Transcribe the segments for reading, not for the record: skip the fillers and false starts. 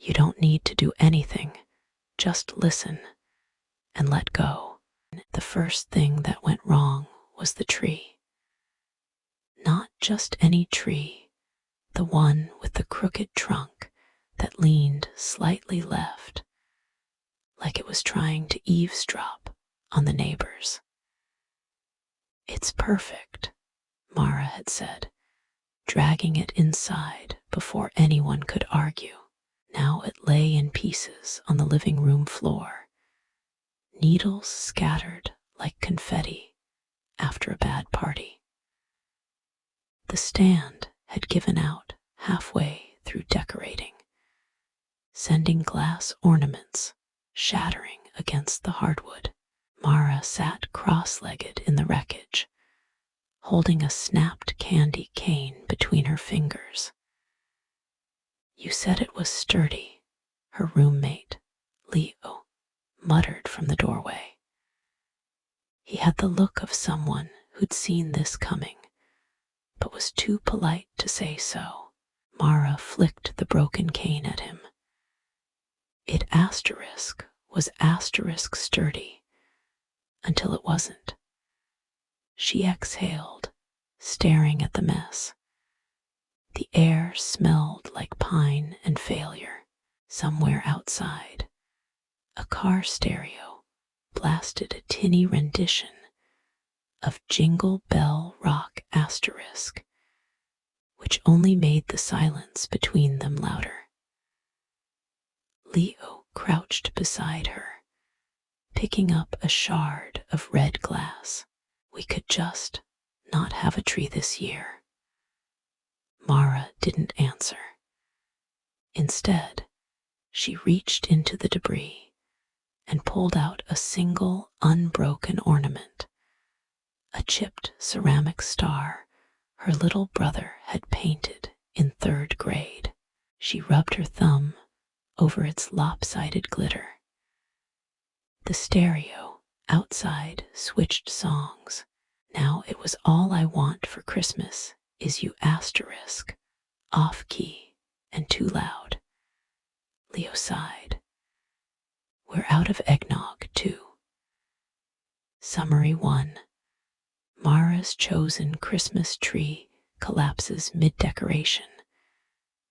You don't need to do anything. Just listen and let go. The first thing that went wrong was the tree. Not just any tree, the one with the crooked trunk that leaned slightly left, like it was trying to eavesdrop on the neighbors. "It's perfect," Mara had said, dragging it inside before anyone could argue. Now it lay in pieces on the living room floor, needles scattered like confetti after a bad party. The stand had given out halfway through decorating, sending glass ornaments shattering against the hardwood. Mara sat cross-legged in the wreckage, holding a snapped candy cane between her fingers. "You said it was sturdy," her roommate, Leo, muttered from the doorway. He had the look of someone who'd seen this coming, but was too polite to say so. Mara flicked the broken cane at him. It was asterisk sturdy until it wasn't. She exhaled, staring at the mess. The air smelled like pine and failure. Somewhere outside, a car stereo blasted a tinny rendition of Jingle Bell Rock asterisk, which only made the silence between them louder. Leo crouched beside her, picking up a shard of red glass. "We could just not have a tree this year." Mara didn't answer. Instead, she reached into the debris and pulled out a single unbroken ornament, a chipped ceramic star her little brother had painted in 3rd grade. She rubbed her thumb over its lopsided glitter. The stereo outside switched songs. "Now it was all I want for Christmas is you asterisk, off key and too loud." Leo sighed. "We're out of eggnog, too." Summary 1. Mara's chosen Christmas tree collapses mid-decoration,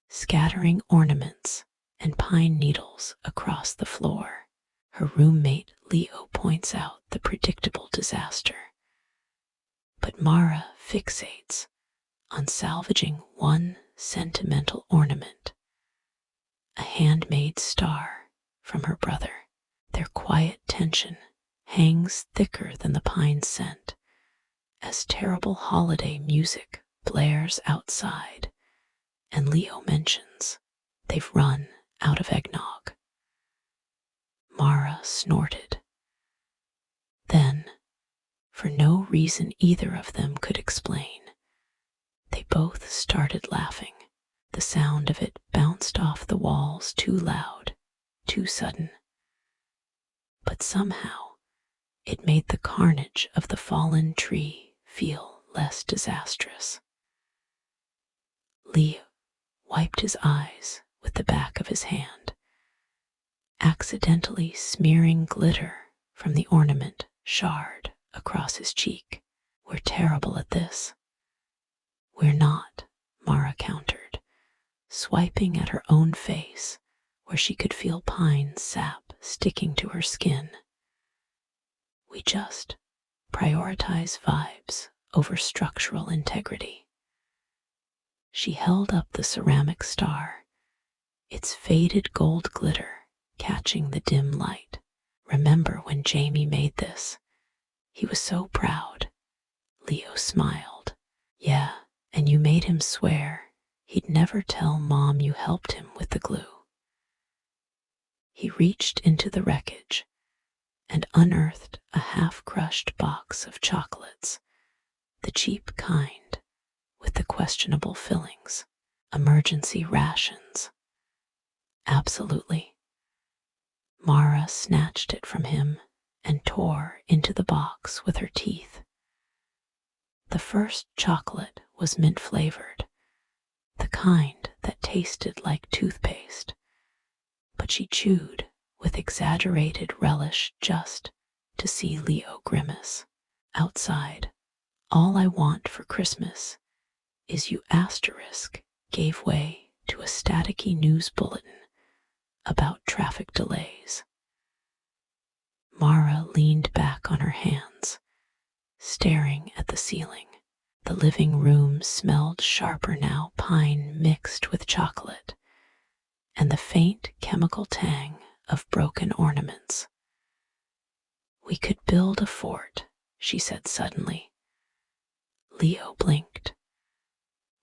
scattering ornaments and pine needles across the floor. Her roommate Leo points out the predictable disaster, but Mara fixates on salvaging one sentimental ornament, a handmade star from her brother. Their quiet tension hangs thicker than the pine scent as terrible holiday music blares outside, and Leo mentions they've run out of eggnog. Mara snorted. Then, for no reason either of them could explain, they both started laughing. The sound of it bounced off the walls too loud, too sudden. But somehow, it made the carnage of the fallen tree feel less disastrous. Leo wiped his eyes with the back of his hand, accidentally smearing glitter from the ornament shard across his cheek. "We're terrible at this." "We're not," Mara countered, swiping at her own face where she could feel pine sap sticking to her skin. "We just prioritize vibes over structural integrity." She held up the ceramic star, its faded gold glitter catching the dim light. "Remember when Jaime made this? He was so proud." Leo smiled. "Yeah, and you made him swear he'd never tell Mom you helped him with the glue." He reached into the wreckage and unearthed a half-crushed box of chocolates, the cheap kind with the questionable fillings. "Emergency rations." "Absolutely." Mara snatched it from him and tore into the box with her teeth. The first chocolate was mint-flavored, the kind that tasted like toothpaste, but she chewed with exaggerated relish just to see Leo grimace. Outside, all I want for Christmas is you asterisk gave way to a staticky news bulletin about traffic delays. Mara leaned back on her hands, staring at the ceiling. The living room smelled sharper now, pine mixed with chocolate, and the faint chemical tang of broken ornaments. We could build a fort, she said suddenly. Leo blinked.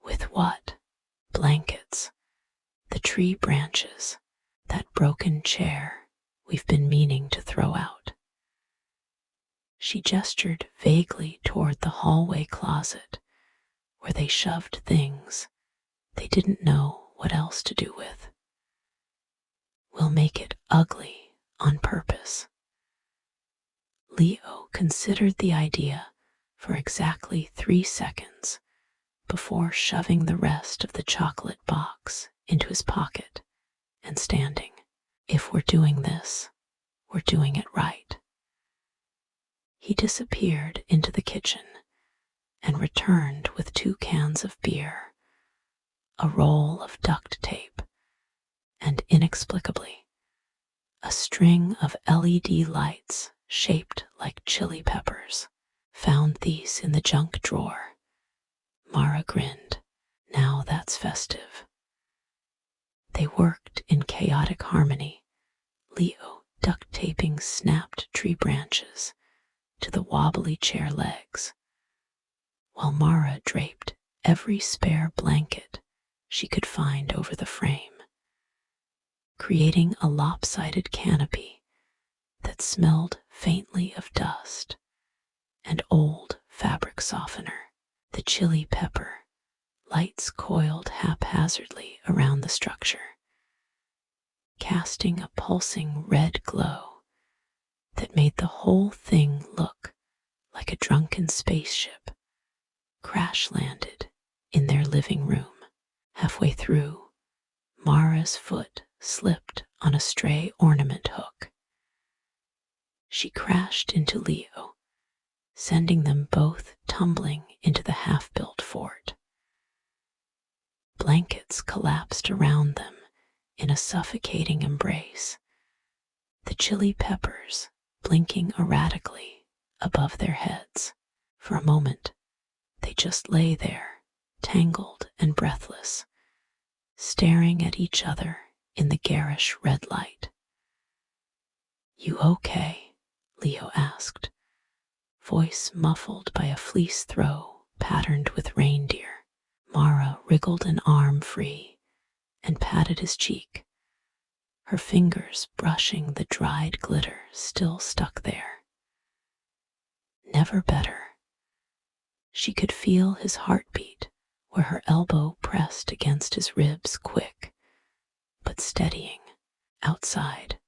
With what? Blankets, the tree branches, that broken chair we've been meaning to throw out. She gestured vaguely toward the hallway closet where they shoved things they didn't know what else to do with. We'll make it ugly on purpose. Leo considered the idea for exactly 3 seconds before shoving the rest of the chocolate box into his pocket and standing. If we're doing this, we're doing it right. He disappeared into the kitchen and returned with 2 cans of beer, a roll of duct tape, and inexplicably, a string of LED lights shaped like chili peppers. Found these in the junk drawer. Mara grinned. Now that's festive. They worked in chaotic harmony, Leo duct taping snapped tree branches to the wobbly chair legs, while Mara draped every spare blanket she could find over the frame, creating a lopsided canopy that smelled faintly of dust and old fabric softener. The chili pepper lights coiled haphazardly around the structure, casting a pulsing red glow that made the whole thing look like a drunken spaceship crash-landed in their living room. Halfway through, Mara's foot slipped on a stray ornament hook. She crashed into Leo, sending them both tumbling into the half-built fort. Blankets collapsed around them in a suffocating embrace, the chili peppers blinking erratically above their heads. For a moment, they just lay there, tangled and breathless, staring at each other in the garish red light. "You okay?" Leo asked, voice muffled by a fleece throw patterned with reindeer. Mara wriggled an arm free and patted his cheek, her fingers brushing the dried glitter still stuck there. Never better. She could feel his heartbeat where her elbow pressed against his ribs, quick but steadying. Outside,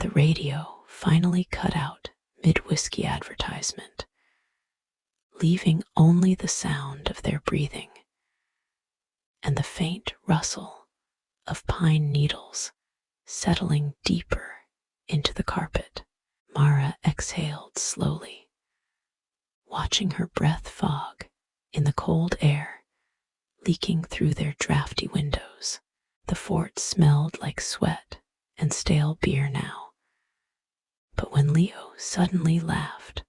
the radio finally cut out mid-whiskey advertisement, leaving only the sound of their breathing and the faint rustle of pine needles settling deeper into the carpet. Mara exhaled slowly, watching her breath fog in the cold air leaking through their drafty windows. The fort smelled like sweat and stale beer now. But when Leo suddenly laughed,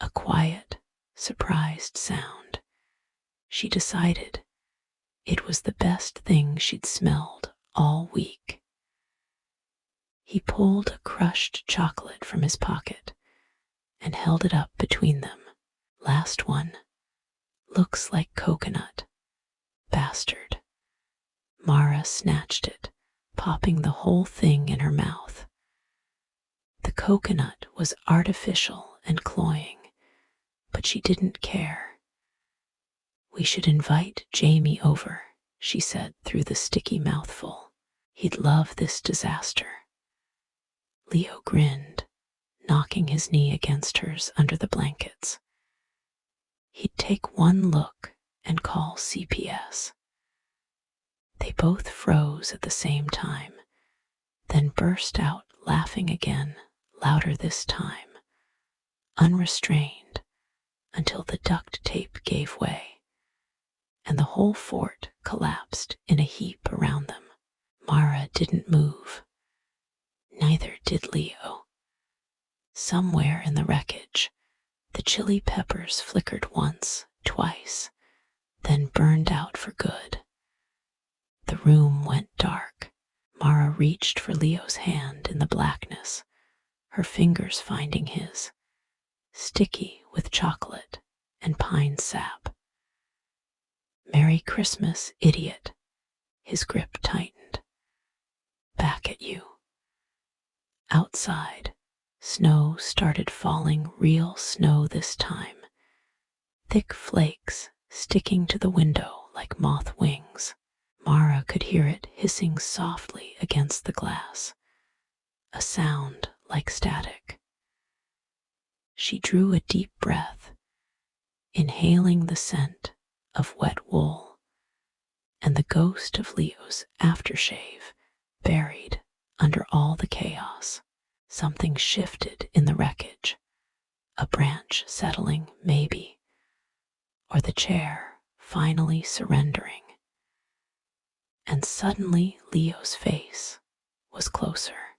a quiet, surprised sound, she decided it was the best thing she'd smelled all week. He pulled a crushed chocolate from his pocket and held it up between them. "Last one. Looks like coconut. Bastard." Mara snatched it, popping the whole thing in her mouth. The coconut was artificial and cloying, but she didn't care. "We should invite Jaime over," she said through the sticky mouthful. "He'd love this disaster." Leo grinned, knocking his knee against hers under the blankets. He'd take one look and call CPS. They both froze at the same time, then burst out laughing again, louder this time, unrestrained, until the duct tape gave way, and the whole fort collapsed in a heap around them. Mara didn't move. Neither did Leo. Somewhere in the wreckage, the chili peppers flickered once, twice, then burned out for good. The room went dark. Mara reached for Leo's hand in the blackness, her fingers finding his, sticky with chocolate and pine sap. "Merry Christmas, idiot." His grip tightened. "Back at you." Outside, snow started falling, real snow this time, thick flakes sticking to the window like moth wings. Mara could hear it hissing softly against the glass, a sound like static. She drew a deep breath, inhaling the scent of wet wool and the ghost of Leo's aftershave buried under all the chaos. Something shifted in the wreckage, a branch settling, maybe, or the chair finally surrendering. And suddenly Leo's face was closer.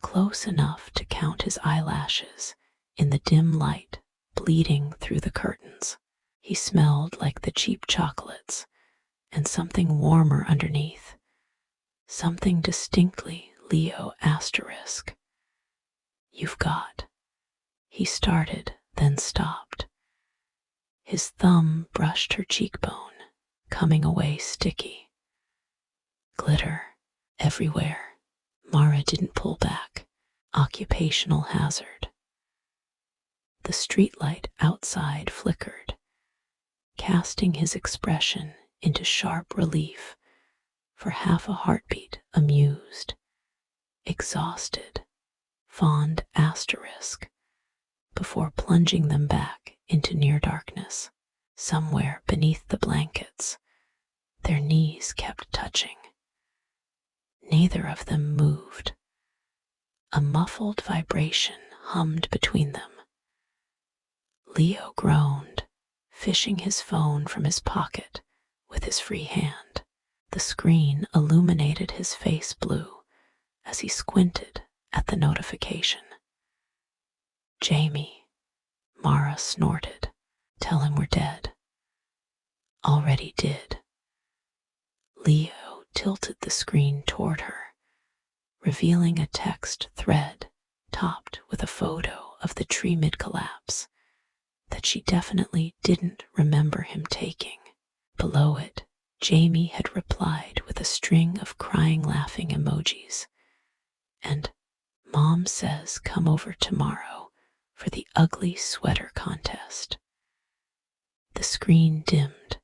Close enough to count his eyelashes in the dim light bleeding through the curtains. He smelled like the cheap chocolates and something warmer underneath, something distinctly Leo asterisk. "You've got," he started, then stopped. His thumb brushed her cheekbone, coming away sticky. Glitter everywhere. Mara didn't pull back. Occupational hazard. The streetlight outside flickered, casting his expression into sharp relief for half a heartbeat, amused, exhausted, fond asterisk, before plunging them back into near darkness. Somewhere beneath the blankets, their knees kept touching. Neither of them moved. A muffled vibration hummed between them. Leo groaned, fishing his phone from his pocket with his free hand. The screen illuminated his face blue as he squinted at the notification. "Jaime," Mara snorted. "Tell him we're dead." "Already did." Leo tilted the screen toward her, revealing a text thread topped with a photo of the tree mid-collapse that she definitely didn't remember him taking. Below it, Jaime had replied with a string of crying laughing emojis, and "Mom says come over tomorrow for the ugly sweater contest." The screen dimmed.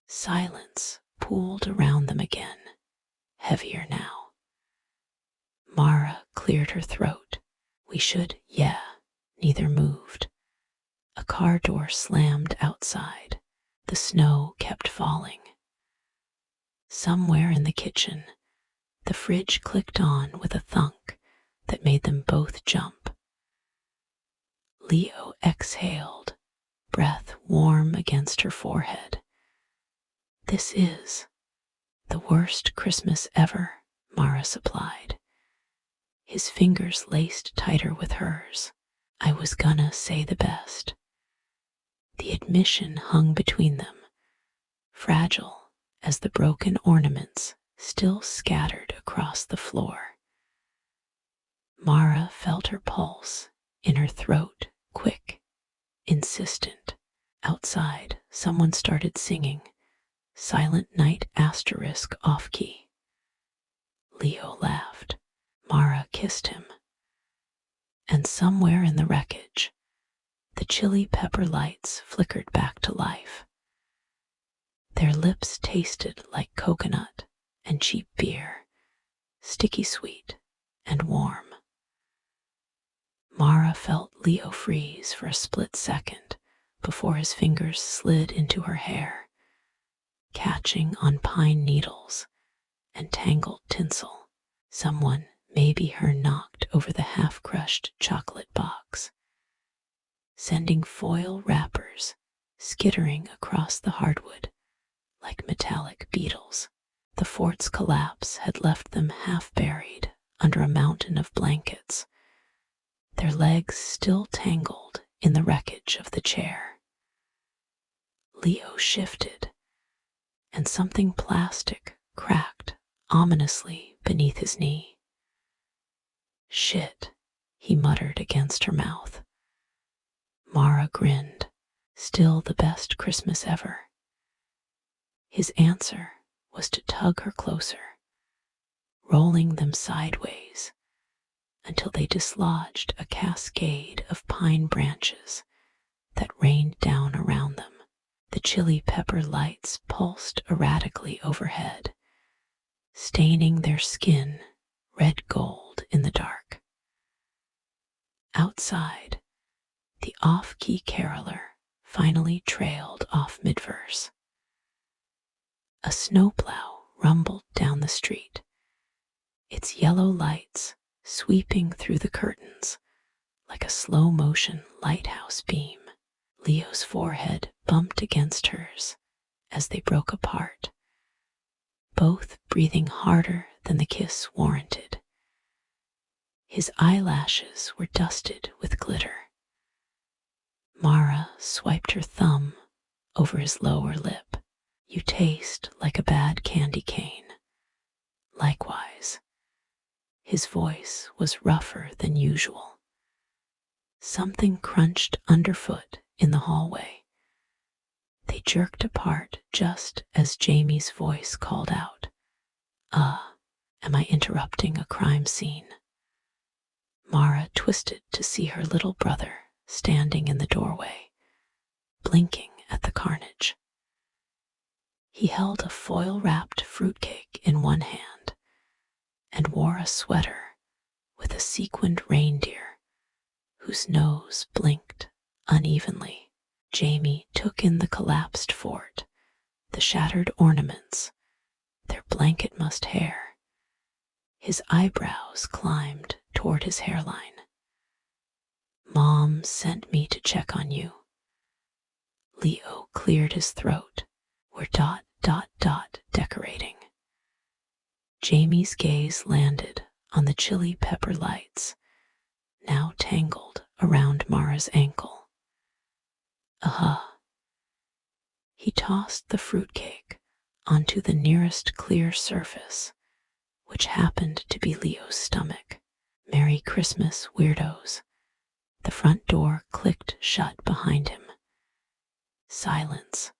Silence pooled around them again, heavier now. Mara cleared her throat. "We should, yeah." Neither moved. A car door slammed outside. The snow kept falling. Somewhere in the kitchen, the fridge clicked on with a thunk that made them both jump. Leo exhaled, breath warm against her forehead. "This is the worst Christmas ever," Mara supplied. His fingers laced tighter with hers. "I was gonna say the best." The admission hung between them, fragile as the broken ornaments still scattered across the floor. Mara felt her pulse in her throat, quick, insistent. Outside, someone started singing, "Silent Night" asterisk off key. Leo laughed. Mara kissed him. And somewhere in the wreckage, the chili pepper lights flickered back to life. Their lips tasted like coconut and cheap beer, sticky sweet and warm. Mara felt Leo freeze for a split second before his fingers slid into her hair, catching on pine needles and tangled tinsel. Someone, maybe her, knocked over the half-crushed chocolate box, sending foil wrappers skittering across the hardwood like metallic beetles. The fort's collapse had left them half buried under a mountain of blankets, their legs still tangled in the wreckage of the chair. Leo shifted, and something plastic cracked ominously beneath his knee. "Shit," he muttered against her mouth. Mara grinned. Still the best Christmas ever. His answer was to tug her closer, rolling them sideways until they dislodged a cascade of pine branches that rained down around them. The chili pepper lights pulsed erratically overhead, staining their skin red gold in the dark. Outside, the off-key caroler finally trailed off mid-verse. A snowplow rumbled down the street, its yellow lights sweeping through the curtains like a slow-motion lighthouse beam. Leo's forehead bumped against hers as they broke apart, both breathing harder than the kiss warranted. His eyelashes were dusted with glitter. Mara swiped her thumb over his lower lip. "You taste like a bad candy cane." Likewise. His voice was rougher than usual. Something crunched underfoot in the hallway. They jerked apart just as Jaime's voice called out, am I interrupting a crime scene?" Mara twisted to see her little brother standing in the doorway, blinking at the carnage. He held a foil-wrapped fruitcake in one hand and wore a sweater with a sequined reindeer whose nose blinked unevenly. Jaime took in the collapsed fort, the shattered ornaments, their blanket-mussed hair. His eyebrows climbed toward his hairline. "Mom sent me to check on you." Leo cleared his throat. "We're ... decorating." Jaime's gaze landed on the chili pepper lights, now tangled around Mara's ankle. He tossed the fruitcake onto the nearest clear surface, which happened to be Leo's stomach. "Merry Christmas, weirdos." The front door clicked shut behind him. Silence.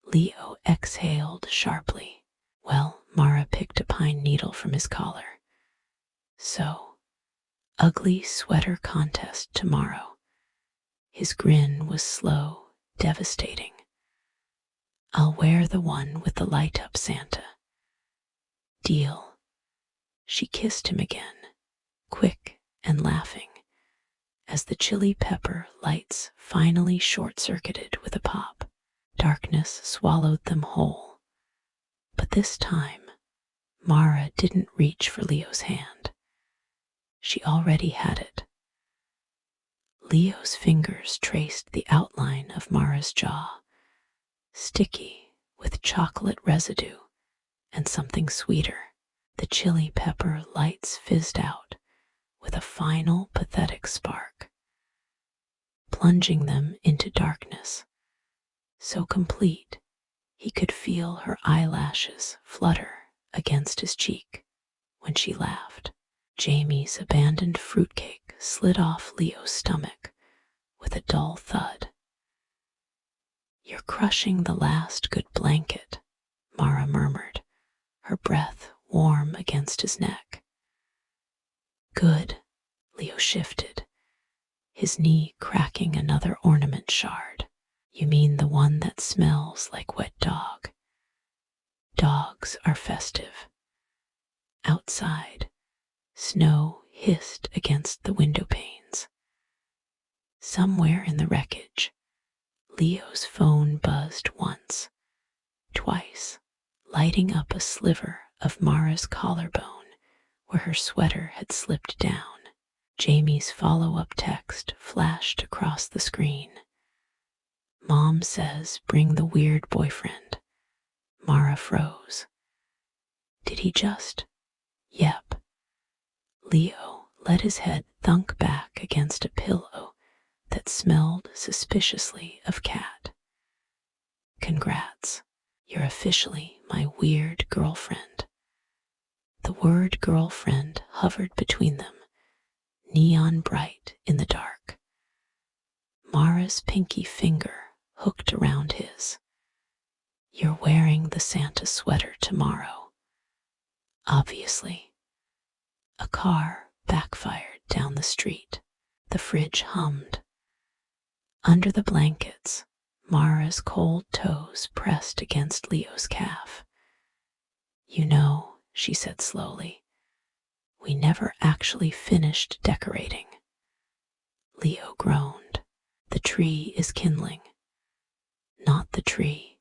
Leo exhaled sharply. Well, Mara picked a pine needle from his collar. "So, ugly sweater contest tomorrow." His grin was slow, devastating. "I'll wear the one with the light-up Santa." "Deal." She kissed him again, quick and laughing, as the chili pepper lights finally short-circuited with a pop. Darkness swallowed them whole. But this time, Mara didn't reach for Leo's hand. She already had it. Leo's fingers traced the outline of Mara's jaw, sticky with chocolate residue and something sweeter. The chili pepper lights fizzed out with a final pathetic spark, plunging them into darkness, so complete he could feel her eyelashes flutter against his cheek when she laughed. Jaime's abandoned fruitcake slid off Leo's stomach with a dull thud. "You're crushing the last good blanket," Mara murmured, her breath warm against his neck. "Good." Leo shifted, his knee cracking another ornament shard. "You mean the one that smells like wet dog?" Dogs are festive. Outside, snow hissed against the window panes. Somewhere in the wreckage, Leo's phone buzzed once, twice, lighting up a sliver of Mara's collarbone where her sweater had slipped down. Jaime's follow-up text flashed across the screen. Mom says bring the weird boyfriend. Mara froze. Did he just? Yep. Leo let his head thunk back against a pillow that smelled suspiciously of cat. Congrats. You're officially my weird girlfriend. The word girlfriend hovered between them, neon bright in the dark. Mara's pinky finger hooked around his. You're wearing the Santa sweater tomorrow. Obviously. A car backfired down the street. The fridge hummed. Under the blankets, Mara's cold toes pressed against Leo's calf. You know, she said slowly, we never actually finished decorating. Leo groaned. The tree is kindling. Not the tree.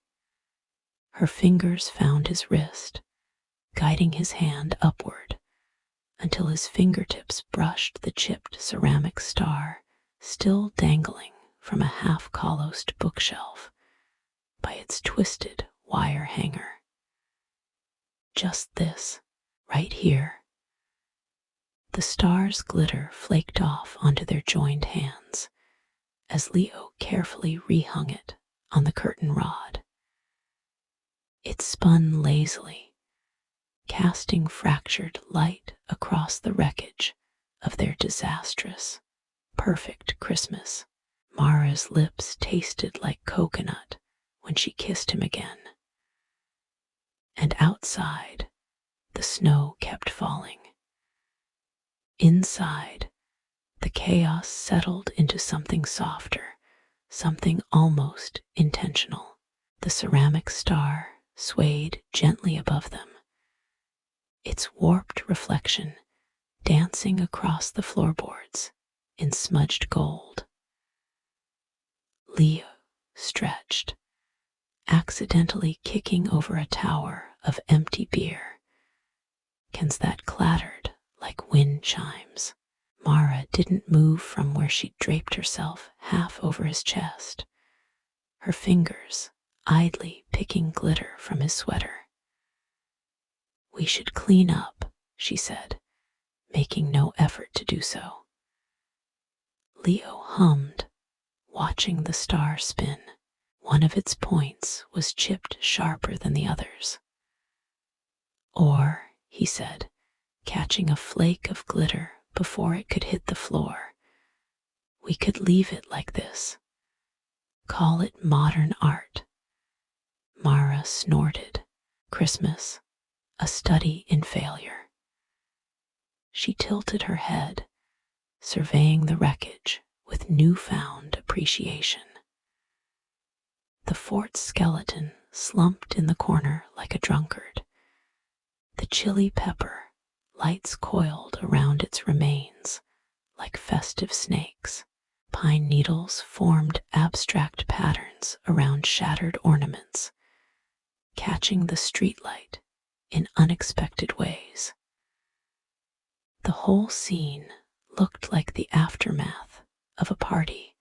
Her fingers found his wrist, guiding his hand upward until his fingertips brushed the chipped ceramic star still dangling from a half-colosed bookshelf by its twisted wire hanger. Just this, right here. The star's glitter flaked off onto their joined hands as Leo carefully rehung it on the curtain rod. It spun lazily, casting fractured light across the wreckage of their disastrous, perfect Christmas. Mara's lips tasted like coconut when she kissed him again. And outside, the snow kept falling. Inside, the chaos settled into something softer, something almost intentional. The ceramic star swayed gently above them, its warped reflection dancing across the floorboards in smudged gold. Leo stretched, accidentally kicking over a tower of empty beer, cans that clattered like wind chimes. Mara didn't move from where she'd draped herself half over his chest, her fingers idly picking glitter from his sweater. We should clean up, she said, making no effort to do so. Leo hummed, watching the star spin. One of its points was chipped sharper than the others. Or, he said, catching a flake of glitter before it could hit the floor, we could leave it like this. Call it modern art. Mara snorted. Christmas, a study in failure. She tilted her head, surveying the wreckage with newfound appreciation. The fort's skeleton slumped in the corner like a drunkard. The chili pepper, lights coiled around its remains like festive snakes. Pine needles formed abstract patterns around shattered ornaments, catching the streetlight in unexpected ways. The whole scene looked like the aftermath of a party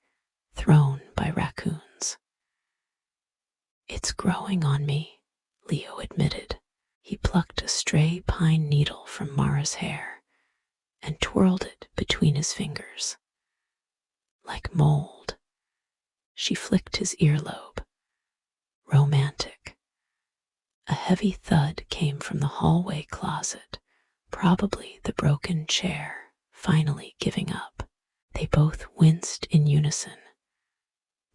thrown by raccoons. It's growing on me, Leo admitted. He plucked a stray pine needle from Mara's hair and twirled it between his fingers. Like mold, she flicked his earlobe. Romantic. A heavy thud came from the hallway closet, probably the broken chair finally giving up. They both winced in unison,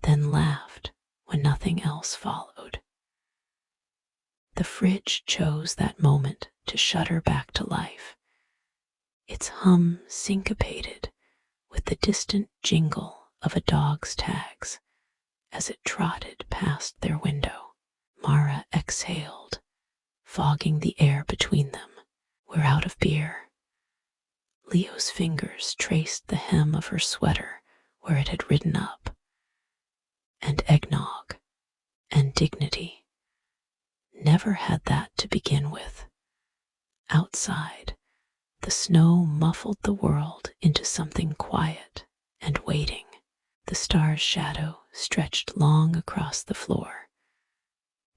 then laughed when nothing else followed. The fridge chose that moment to shudder back to life, its hum syncopated with the distant jingle of a dog's tags as it trotted past their window. Mara exhaled, fogging the air between them. We're out of beer. Leo's fingers traced the hem of her sweater where it had ridden up. And eggnog. And dignity. Never had that to begin with. Outside, The snow muffled the world into something quiet and waiting. The star's shadow stretched long across the floor,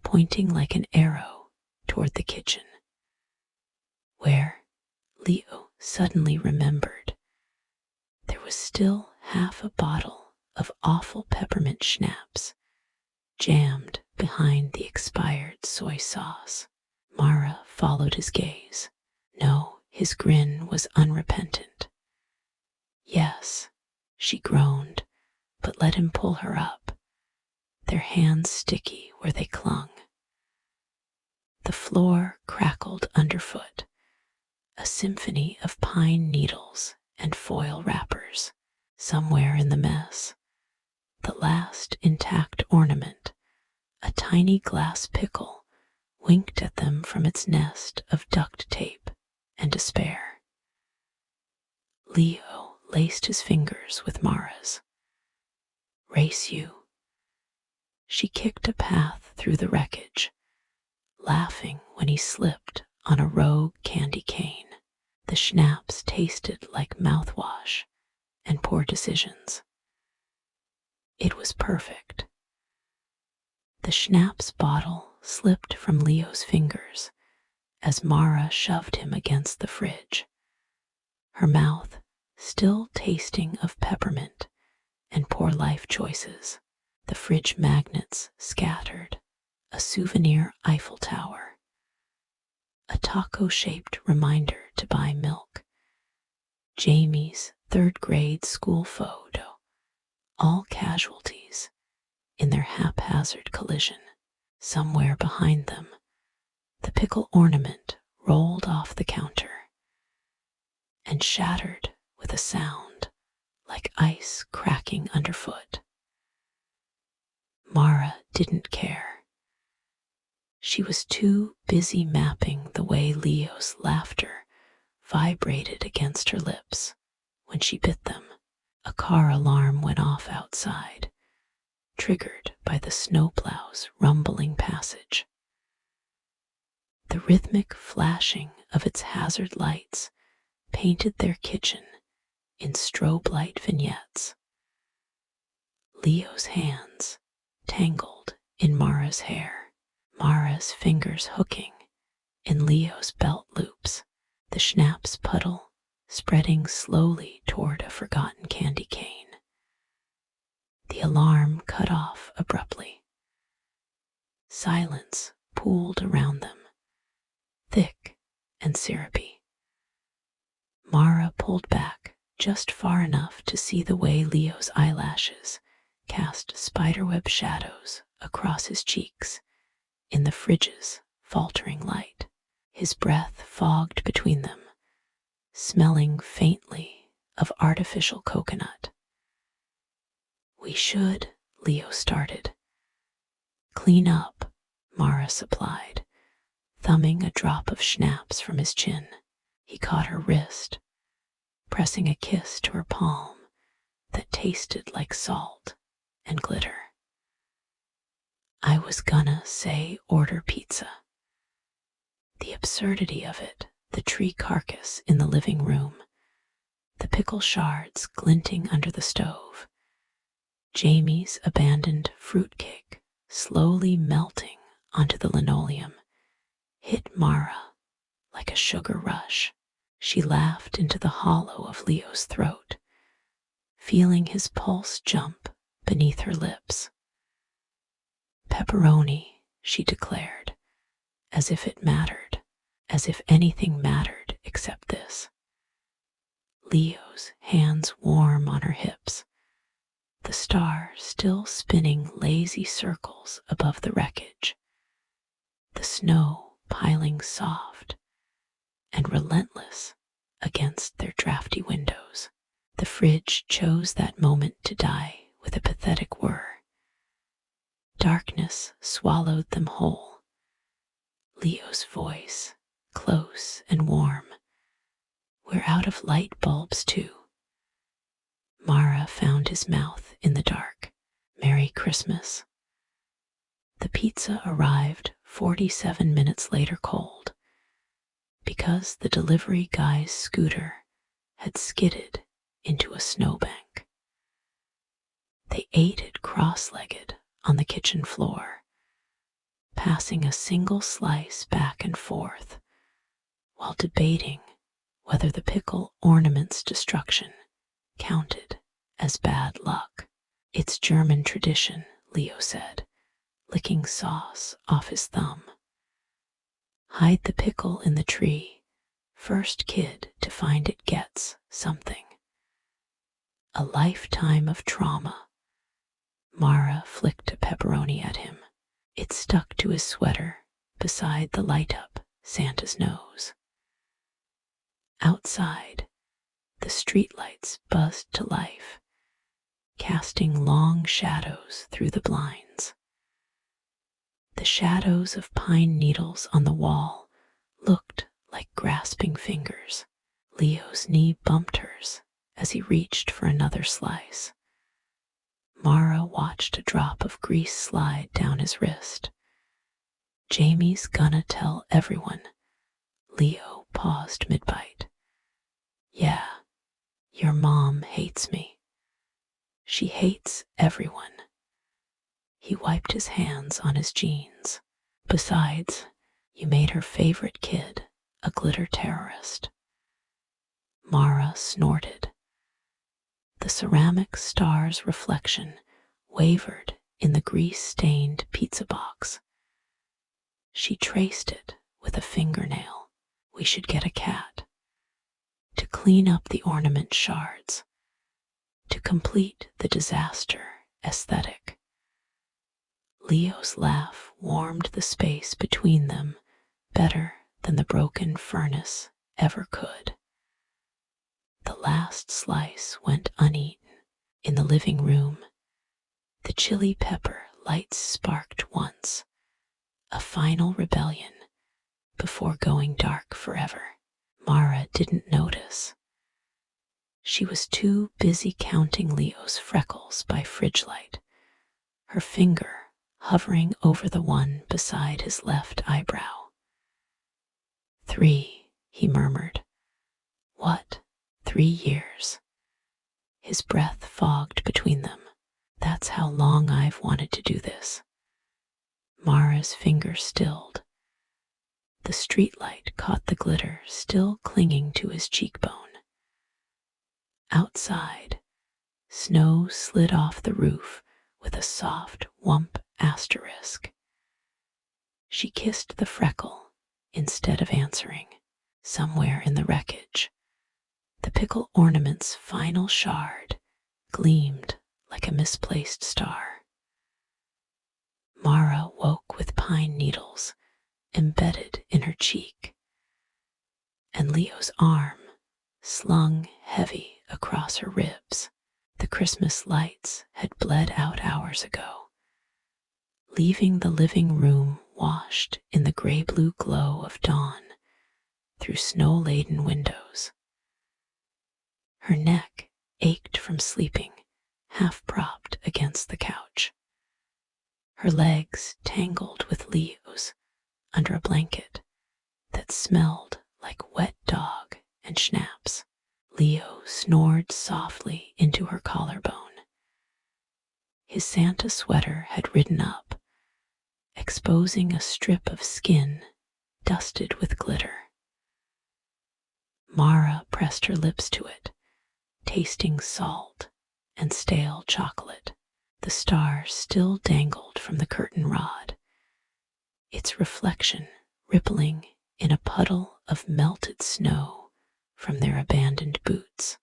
pointing like an arrow toward the kitchen, where Leo suddenly remembered there was still half a bottle of awful peppermint schnapps jammed behind the expired soy sauce. Mara followed his gaze. No, his grin was unrepentant. Yes, she groaned, but let him pull her up, their hands sticky where they clung. The floor crackled underfoot, a symphony of pine needles and foil wrappers. Somewhere in the mess, the last intact ornament, a tiny glass pickle, winked at them from its nest of duct tape and despair. Leo laced his fingers with Mara's. Race you. She kicked a path through the wreckage, laughing when he slipped on a rogue candy cane. The schnapps tasted like mouthwash and poor decisions. It was perfect. The schnapps bottle slipped from Leo's fingers as Mara shoved him against the fridge, her mouth still tasting of peppermint and poor life choices. The fridge magnets scattered, a souvenir Eiffel Tower, a taco-shaped reminder to buy milk, Jaime's third-grade school photo, all casualties in their haphazard collision. Somewhere behind them, the pickle ornament rolled off the counter and shattered with a sound like ice cracking underfoot. Mara didn't care. She was too busy mapping the way Leo's laughter vibrated against her lips when she bit them. A car alarm went off outside, triggered by the snowplow's rumbling passage. The rhythmic flashing of its hazard lights painted their kitchen in strobe light vignettes. Leo's hands tangled in Mara's hair, Mara's fingers hooking in Leo's belt loops, the schnapps puddle spreading slowly toward a forgotten candy cane. The alarm cut off abruptly. Silence pooled around them, thick and syrupy. Mara pulled back just far enough to see the way Leo's eyelashes cast spiderweb shadows across his cheeks in the fridge's faltering light. His breath fogged between them, smelling faintly of artificial coconut. We should, Leo started. Clean up, Mara supplied, thumbing a drop of schnapps from his chin. He caught her wrist, pressing a kiss to her palm that tasted like salt and glitter. I was gonna say order pizza. The absurdity of it, the tree carcass in the living room, the pickle shards glinting under the stove, Jaime's abandoned fruitcake slowly melting onto the linoleum, hit Mara like a sugar rush. She laughed into the hollow of Leo's throat, feeling his pulse jump beneath her lips. Pepperoni, she declared, as if it mattered, as if anything mattered except this. Leo's hands warm on her hips, the star still spinning lazy circles above the wreckage, the snow piling soft and relentless against their drafty windows. The fridge chose that moment to die with a pathetic whir. Darkness swallowed them whole. Leo's voice, close and warm. We're out of light bulbs too. Mara found his mouth in the dark. Merry Christmas. The pizza arrived 47 minutes later cold, because the delivery guy's scooter had skidded into a snowbank. They ate it cross-legged on the kitchen floor, passing a single slice back and forth while debating whether the pickle ornament's destruction counted as bad luck. It's German tradition, Leo said, licking sauce off his thumb. Hide the pickle in the tree. First kid to find it gets something. A lifetime of trauma. Mara flicked a pepperoni at him. It stuck to his sweater beside the light-up Santa's nose. Outside, the streetlights buzzed to life, casting long shadows through the blinds. The shadows of pine needles on the wall looked like grasping fingers. Leo's knee bumped hers as he reached for another slice. Mara watched a drop of grease slide down his wrist. Jaime's gonna tell everyone. Leo paused mid-bite. Yeah, your mom hates me. She hates everyone. He wiped his hands on his jeans. Besides, you made her favorite kid a glitter terrorist. Mara snorted. The ceramic star's reflection wavered in the grease-stained pizza box. She traced it with a fingernail. We should get a cat. To clean up the ornament shards. To complete the disaster aesthetic. Leo's laugh warmed the space between them better than the broken furnace ever could. The last slice went uneaten. In the living room, the chili pepper lights sparked once, a final rebellion before going dark forever. Mara didn't notice. She was too busy counting Leo's freckles by fridge light, her finger hovering over the one beside his left eyebrow. 3, he murmured. What? 3 years. His breath fogged between them. That's how long I've wanted to do this. Mara's finger stilled. The streetlight caught the glitter still clinging to his cheekbone. Outside, snow slid off the roof with a soft whump asterisk. She kissed the freckle instead of answering. Somewhere in the wreckage, the pickle ornament's final shard gleamed like a misplaced star. Mara woke with pine needles embedded in her cheek, and Leo's arm slung heavy across her ribs. The Christmas lights had bled out hours ago, leaving the living room washed in the gray-blue glow of dawn through snow-laden windows. Her neck ached from sleeping, half propped against the couch. Her legs tangled with Leo's under a blanket that smelled like wet dog and schnapps. Leo snored softly into her collarbone. His Santa sweater had ridden up, exposing a strip of skin dusted with glitter. Mara pressed her lips to it, tasting salt and stale chocolate. The star still dangled from the curtain rod, its reflection rippling in a puddle of melted snow from their abandoned boots.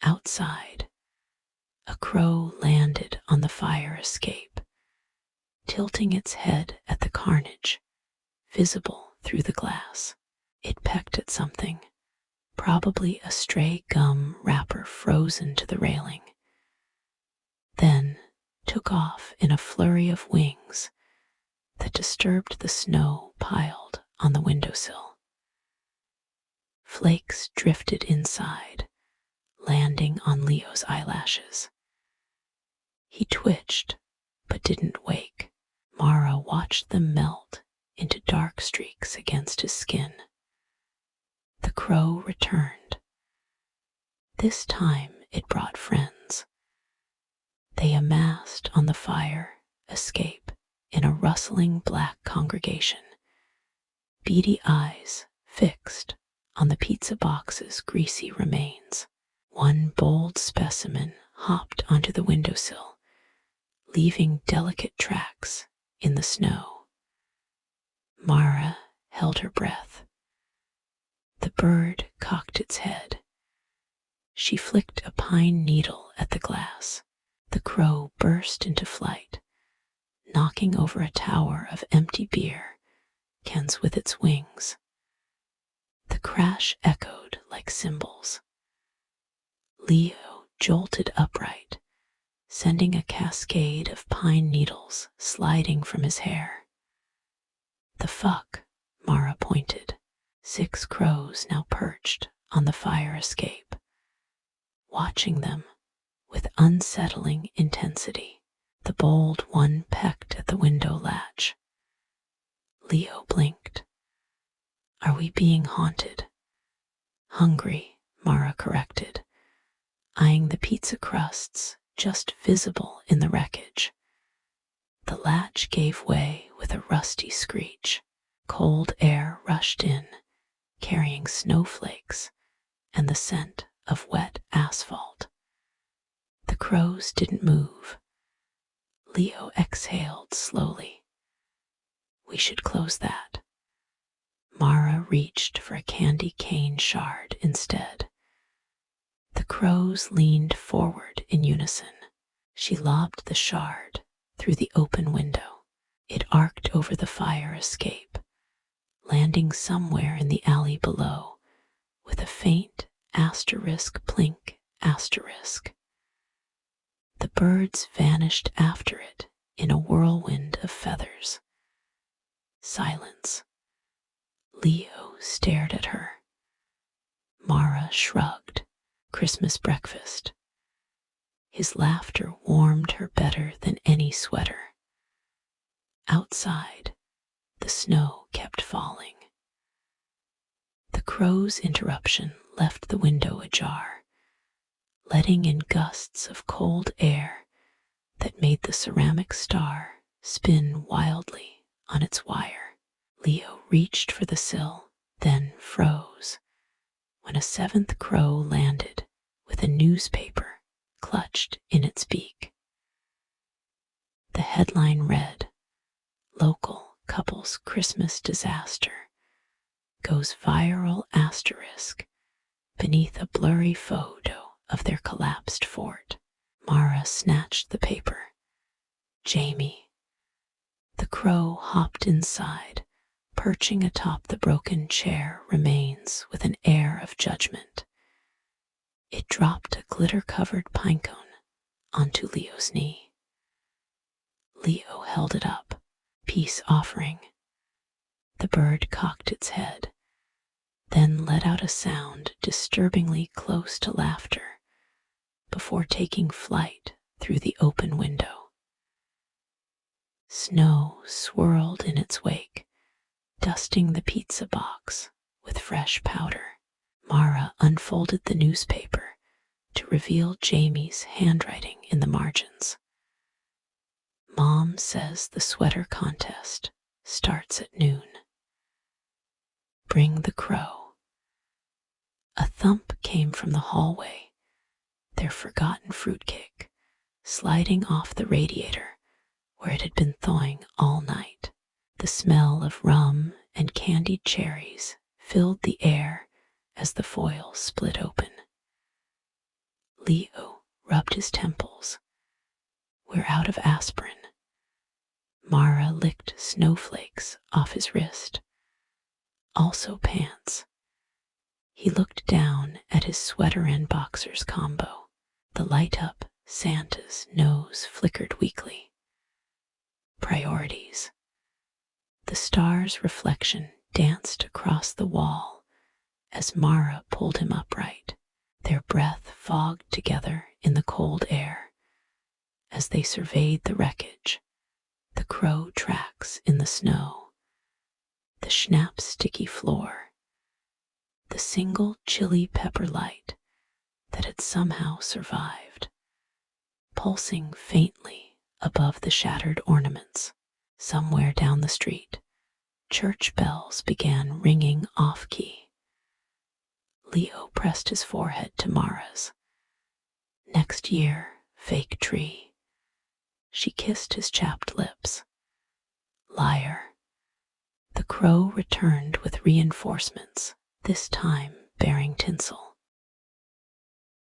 Outside, a crow landed on the fire escape, tilting its head at the carnage, visible through the glass. It pecked at something, probably a stray gum wrapper frozen to the railing, then took off in a flurry of wings that disturbed the snow piled on the windowsill. Flakes drifted inside, landing on Leo's eyelashes. He twitched, but didn't wake. Mara watched them melt into dark streaks against his skin. The crow returned. This time it brought friends. They amassed on the fire escape in a rustling black congregation, beady eyes fixed on the pizza box's greasy remains. One bold specimen hopped onto the windowsill, leaving delicate tracks in the snow. Mara held her breath. The bird cocked its head. She flicked a pine needle at the glass. The crow burst into flight, knocking over a tower of empty beer cans with its wings. The crash echoed like cymbals. Leo jolted upright, sending a cascade of pine needles sliding from his hair. The fuck, Mara pointed. 6 crows now perched on the fire escape, watching them with unsettling intensity. The bold one pecked at the window latch. Leo blinked. Are we being haunted? Hungry, Mara corrected, eyeing the pizza crusts just visible in the wreckage. The latch gave way with a rusty screech. Cold air rushed in, carrying snowflakes and the scent of wet asphalt. The crows didn't move. Leo exhaled slowly. We should close that. Mara reached for a candy cane shard instead. The crows leaned forward in unison. She lobbed the shard through the open window. It arced over the fire escape, landing somewhere in the alley below with a faint asterisk plink asterisk. The birds vanished after it in a whirlwind of feathers. Silence. Leo stared at her. Mara shrugged. Christmas breakfast. His laughter warmed her better than any sweater. Outside, the snow kept falling. The crow's interruption left the window ajar, letting in gusts of cold air that made the ceramic star spin wildly on its wire. Leo reached for the sill, then froze when a 7th crow landed with a newspaper clutched in its beak. The headline read, "Local Couple's Christmas Disaster Goes Viral Asterisk Beneath a Blurry Photo of Their Collapsed Fort." Mara snatched the paper. Jaime. The crow hopped inside, perching atop the broken chair remains with an air of judgment. It dropped a glitter-covered pinecone onto Leo's knee. Leo held it up, peace offering. The bird cocked its head, then let out a sound disturbingly close to laughter before taking flight through the open window. Snow swirled in its wake, dusting the pizza box with fresh powder. Mara unfolded the newspaper to reveal Jaime's handwriting in the margins. Mom says the sweater contest starts at noon. Bring the crow. A thump came from the hallway, their forgotten fruitcake sliding off the radiator where it had been thawing all night. The smell of rum and candied cherries filled the air as the foil split open. Leo rubbed his temples. We're out of aspirin. Mara licked snowflakes off his wrist. Also pants. He looked down at his sweater and boxers combo. The light-up Santa's nose flickered weakly. Priorities. The star's reflection danced across the wall as Mara pulled him upright. Their breath fogged together in the cold air as they surveyed the wreckage, the crow tracks in the snow, the Schnapps sticky floor, the single chili pepper light that had somehow survived, pulsing faintly above the shattered ornaments. Somewhere down the street, church bells began ringing off-key. Leo pressed his forehead to Mara's. Next year, fake tree. She kissed his chapped lips. Liar. The crow returned with reinforcements, this time bearing tinsel.